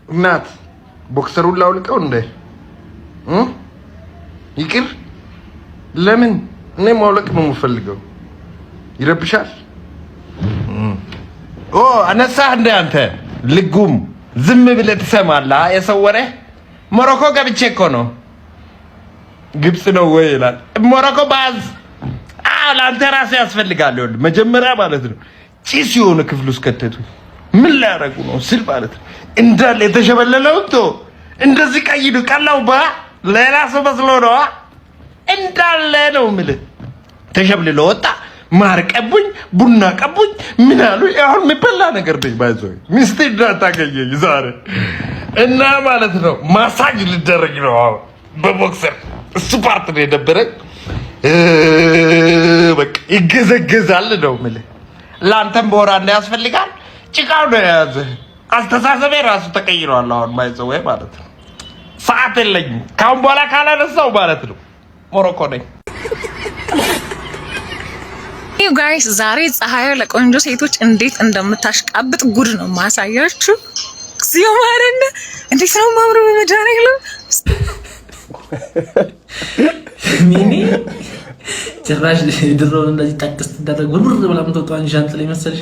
እናት ቦክሰሩን ላውልቀው እንደ ይቅር። ለምን እኔ ማውለቅ ነው የምፈልገው። ይረብሻል። አነሳህ እንደ አንተ ልጉም ዝም ብለህ ትሰማለህ። የሰው ወሬ ሞሮኮ ገብቼ እኮ ነው። ግብጽ ነው ወይ ይላል ሞሮኮ ባዝ። ለአንተ ራስህ ያስፈልጋል። ይኸውልህ መጀመሪያ ማለት ነው ጭስ የሆነ ክፍል ውስጥ ከተቱ ምን ላያደርጉ ነው ስል ማለት ነው እንዳለ የተሸበለለው እንደዚህ ቀይዱ ቀላው ሌላ ሰው መስሎ ነው እንዳለ ነው የምልህ። ተሸብልሎ ወጣ። ማር ቀቡኝ፣ ቡና ቀቡኝ፣ ምን አሉ። አሁን የሚበላ ነገር ነኝ ባይዘው ሚስቴ እንዳታገኘኝ ዛሬ እና ማለት ነው ማሳጅ ልደረግ ነው አሁን በቦክሰር። እሱ ፓርት ነው የደበረኝ። በቃ ይገዘገዛል ነው የምልህ። ለአንተም በወራ ያስፈልጋል። ጭቃው ነው የያዘህ። አስተሳሰቤ ራሱ ተቀይሯል አሁን ባይዘው ማለት ነው። ሰዓት የለኝም ካሁን በኋላ ካላነሳው ማለት ነው ሞሮኮ ነኝ። ዩ ጋይስ ዛሬ ፀሐይ ለቆንጆ ሴቶች እንዴት እንደምታሽቃብጥ ጉድ ነው ማሳያችሁ። እግዚኦ ማረነ እንዴት ነው ማምሮ በመድኃኒዓለም ሚኒ ጭራሽ ድሮውን እንደዚህ ጠቅስ ተደረገ ብር ብላ ምትወጣን ሻንጥል ይመስልሽ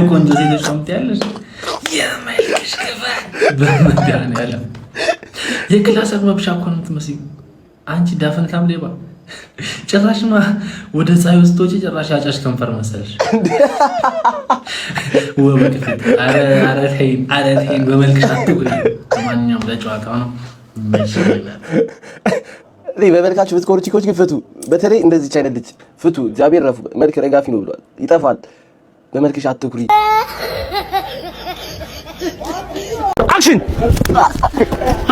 ቆንጆ ሴቶች ሰምት ያለሽ የማይልሽ ከፋ በመድኃኒዓለም የክላስ አግባብሻ እኮ ነው የምትመስይው አንቺ ዳፈን ካምሌባ ጭራሽማ ወደ ፀሐይ ውስጥ ወጪ ጭራሽ አጫሽ ከንፈር መሰለሽ ወበከት አረተይን በመልክሽ አትቁሪ። ማንኛውም ለጨዋታ ነው መሽለላ በመልካችሁ ብትኮርቺኮች ግን ፍቱ። በተለይ እንደዚህ አይነት ልጅ ፍቱ። እግዚአብሔር ረፉ መልክ ረጋፊ ነው ብሏል። ይጠፋል። በመልክሽ አትኩሪ። አክሽን!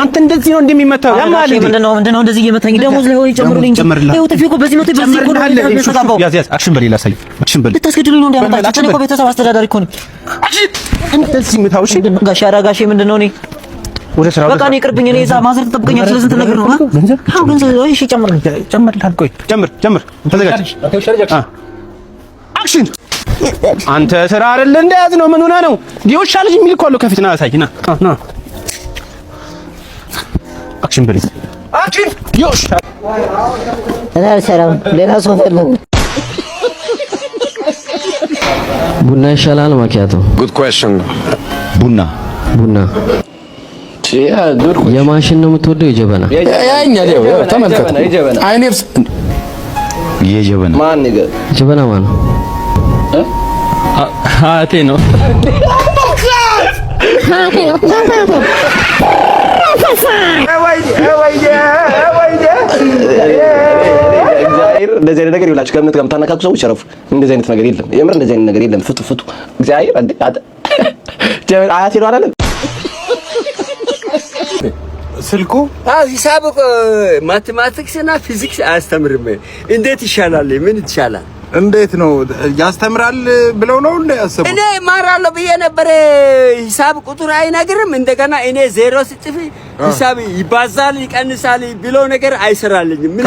አንተ እንደዚህ ነው እንደሚመታው ያማል። ምንድነው እንደዚህ እየመታኝ ደሞዝ ላይ ይጨምሩልኝ። ይኸው ተፊኮ በዚህ ነው ተጋባው። ያዝ አክሽን በሌላ ሳይ አክሽን በሌላ ልታስገድሉኝ ነው እንዴ? እኮ ቤተሰብ አስተዳዳሪ እኮ ነኝ። አክሽን! እንደዚህ ምታው። እሺ ጋሽ አራጋሽ ምንድነው? እኔ ወደ ስራው በቃ ነው ይቅርብኝ። እኔ እዛ ማዘር ተጠብቀኛል። ስለዚህ እንትን ነገር ነው አሁን ገንዘብ እሺ ጨምርልሃል። ቆይ ጨምር ተዘጋጅ። አክሽን! አንተ ስራ አይደል እንደያዝ ነው። ምን ሆነ ነው ዲዮሻ ልጅ የሚል እኮ አለው ከፊት ና አሳይና ና አክሽን በል አክሽን ዲዮሻ እኔ አልሰራም። ሌላ ሰው ፈልጉ። ቡና ይሻላል ማኪያቶ? ጉድ ኩዌስችን። ቡና የማሽን ነው የምትወደው የጀበና? ያኛ ዲዮ ተመልከት። አይኔብስ የጀበና ማን ነገር ጀበና ማን ነው? አቴ ነው እንደዚህ አይነት ነገር ይላችሁ ከእምነት ጋር የምታነካኩ ሰዎች ሸረፉ። እንደዚህ አይነት ነገር የለም። የምር እንደዚህ አይነት ነገር የለም። ፍቱ እግዚአብሔር እንዴ አያቴ ነው አይደል? ስልኩ ሂሳብ ማቴማቲክስ እና ፊዚክስ አያስተምርም። እንዴት ይሻላል? ምን ይሻላል? እንዴት ነው ያስተምራል ብለው ነው እንደ ያሰቡ? እኔ እማራለሁ ብዬ ነበር። ሂሳብ ቁጥር አይነግርም። እንደገና እኔ ዜሮ ስጽፍ ሂሳብ ይባዛል ይቀንሳል ብለው ነገር አይሰራልኝም። ምን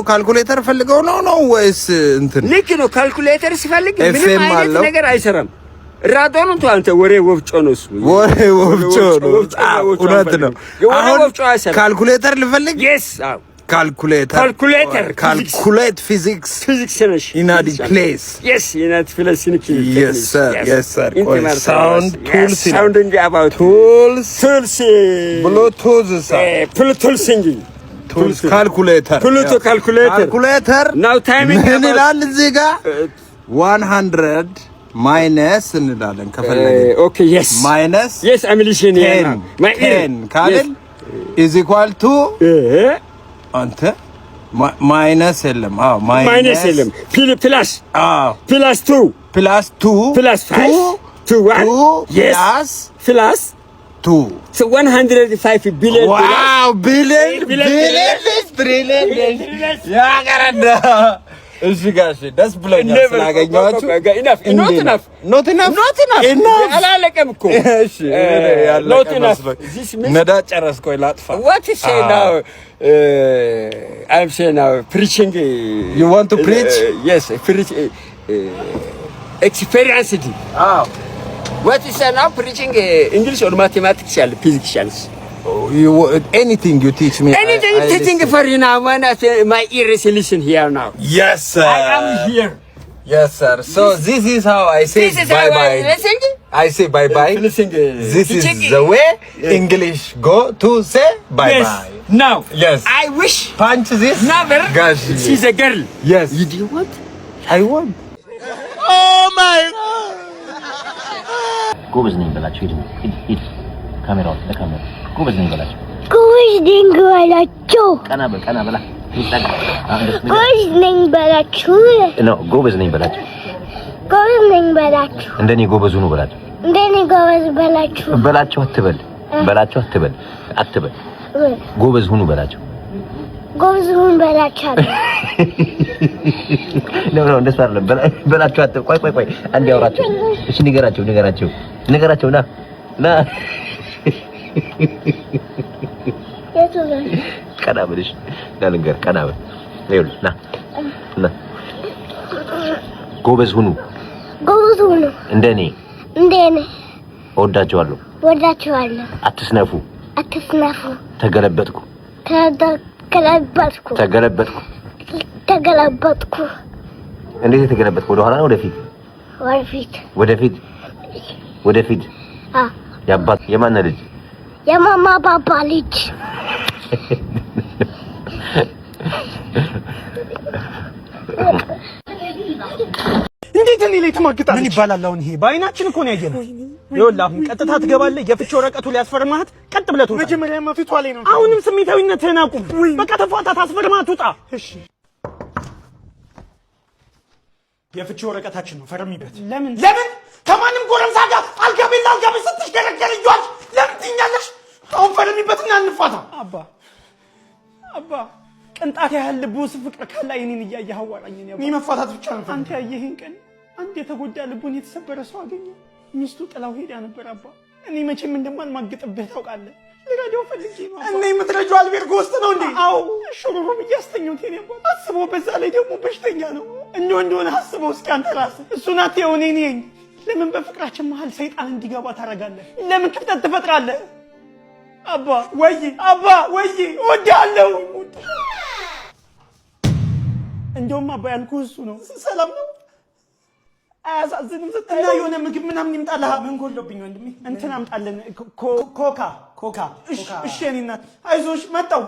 ካልኩሌተር ፈልገው ነው ወይስ እንትን? ልክ ነው። ካልኩሌተር ሲፈልግ ምንም አይነት ነገር አይሰራም። ራዶን እንኳን አንተ ወሬ ወፍጮ ነው እሱ። ወሬ ወፍጮ ነው። እውነት ነው። አሁን ካልኩሌተር ልፈልግ? yes calculate physics in a place. Yes, in a place. Yes sir. Sound tools. Bluetooth calculator. Now timing እንላለን እዚህ ጋር 100 ማይነስ እንላለን ከፈለገ። Okay, yes. Minus. Yes, I'm listening. 10 ካልን is equal to አንተ ማይነስ የለም። ማይነስ የለም። ፕላስ ፕላስ 2 ፕላስ 5 2 1 yes ፕላስ 2 so 105 billion. wow billion ያ ገረዳ እሺ ጋሽ ደስ ብሎኛል ስላገኘኋችሁ። not enough አላለቀም እኮ። እሺ not enough ነዳ ጨረስኩ። ላጥፋ what is say now I'm saying now preaching. You want to preach? Yes, preach experience. What is now preaching English or mathematics or physics? Anything you teach me. Anything teaching for you now. My ears listen here now. Yes, sir. I am here. Yes, sir. So this is how I say bye bye. I say bye bye. This is the way English go to say bye Yes. bye. Now. Yes. I wish. Punch this. Never. Gosh. She's a girl. Yes. You do what? I want. Oh my. ጎበዝ ነኝ በላቸው። ሂድ ካሜራውን ለካሜራ ጎበዝ ነኝ በላቸው። ጎበዝ ነኝ በላቸው። ቀና በላ ጎበዝ ነኝ በላቸው። ነው ጎበዝ ነኝ በላቸው። ጎበዝ ነኝ በላቸው። እንደኔ ጎበዝ ሁኑ በላቸው። እንደኔ ጎበዝ በላቸው። በላቸው አትበል ጎበዝ ሁኑ በላቸው። ጎበዝ ሁኑ በላቸው። ነው እንደሱ አይደለም። በላቸው አትበል። ቆይ አንዴ አውራቸው። እሺ ንገራቸው ና ቀና በልሽ ላልንገር ቀና በል ይኸውልህ ና ጎበዝ ሁኑ እንደኔ እወዳቸዋለሁ አትስነፉ ተገለበጥኩ እንዴት የተገለበጥኩ ወደ ኋላ ነው ወደፊት ያባት የማን ልጅ የማማ ባባ ልጅ እንዴት እኔ ላይ ተማግጣለች? ምን ይባላል አሁን ይሄ? በአይናችን እኮ ነው ያየነው። ይኸውልህ አሁን ቀጥታ ትገባለህ። የፍቺ ወረቀቱ ሊያስፈርማት ቀጥ ብለህ ትወጣ። መጀመሪያማ ፊቷ ላይ ነው። አሁንም ስሜታዊነትህን አቁም። በቃ ተፋታት፣ አስፈርማት፣ ውጣ። እሺ የፍቺ ወረቀታችን ነው፣ ፈርሚበት። ለምን ከማንም ጎረምሳ ጋር አልጋቤላ ስትሽከረከር እጇል ለምን ትኛለሽ? አሁን ፈርሚበትና እንፋታ። አባ ቅንጣት ያህል ልብ ውስጥ ፍቅር ካለ እኔን እያየህ አዋራኝ ነው። እኔ መፋታት ብቻ ነው። አንተ ያየህን ቀን አንድ የተጎዳ ልቡን የተሰበረ ሰው አገኘ። ሚስቱ ጥላው ሄዳ ነበር። አባ እኔ መቼም እንደማልማግጥብህ ታውቃለህ። ልረዳው ፈልጌ ነው። እኔ የምትረጂው አልቤርጎ ውስጥ ነው እንዴ? አዎ ሽሩሩ ብያስተኛውት የኔ አባ። አስበው፣ በዛ ላይ ደግሞ በሽተኛ ነው። እንደሆነ አስበው እስኪ አንተ ራስህ። እሱን አትየው፣ እኔ ነኝ። ለምን በፍቅራችን መሀል ሰይጣን እንዲገባ ታደርጋለህ? ለምን ክፍተት ትፈጥራለህ? አባ ወይ እወድሃለሁ። እንደውም አባ ያልኩህ እሱ ነው። ሰላም ነው? አያሳዝንም? እና የሆነ ምግብ ምናምን ይምጣልህ። ምን ጎሎብኝ ወንድሜ? እንትን አምጣልን። ኮካ። እሺ እኔ እናት አይዞሽ፣ መጣሁ